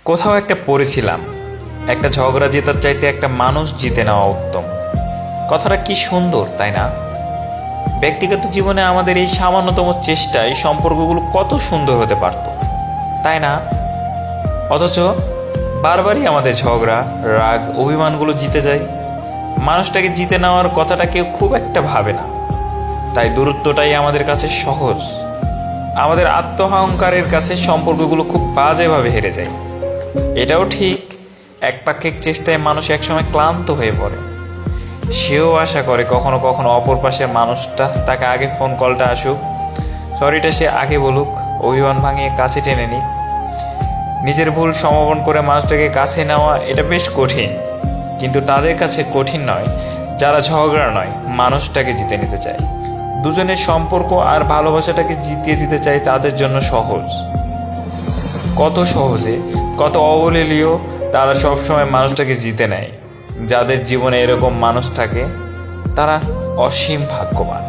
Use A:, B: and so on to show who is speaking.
A: কোথাও একটা পড়েছিলাম, একটা ঝগড়া জেতার চাইতে একটা মানুষ জিতে নেওয়া উত্তম। কথাটা কি সুন্দর, তাই না? ব্যক্তিগত জীবনে আমাদের এই সামান্যতম চেষ্টায় সম্পর্কগুলো কত সুন্দর হতে পারত, তাই না? অথচ বারবারই আমাদের ঝগড়া, রাগ, অভিমানগুলো জিতে যায়। মানুষটাকে জিতে নেওয়ার কথাটা কেউ খুব একটা ভাবে না, তাই দূরত্বটাই আমাদের কাছে সহজ। আমাদের আত্মঅহংকারের কাছে সম্পর্কগুলো খুব বাজেভাবে হেরে যায়। এটাও ঠিক, একপাক্ষিক চেষ্টায় মানুষ একসময় ক্লান্ত হয়ে পড়ে। সেও আশা করে কখনো কখনো অপর পাশের মানুষটা তাকে আগে ফোন কলটা আসুক, সরিটা সে আগে বলুক, অভিমান ভাঙিয়ে কাছে টেনে নিক। নিজের ভুল সমাপন করে মানুষটাকে কাছে নেওয়া এটা বেশ কঠিন, কিন্তু তাদের কাছে কঠিন নয় যারা ঝগড়া নয় মানুষটাকে জিতে নিতে চায়। দুজনের সম্পর্ক আর ভালোবাসাটাকে জিতিয়ে দিতে চায়, তাদের জন্য সহজ। কত সহজে, কত অবলীলীয় তারা সবসময় মানুষটাকে জিতে নেয়। যাদের জীবনে এরকম মানুষ থাকে তারা অসীম ভাগ্যবান।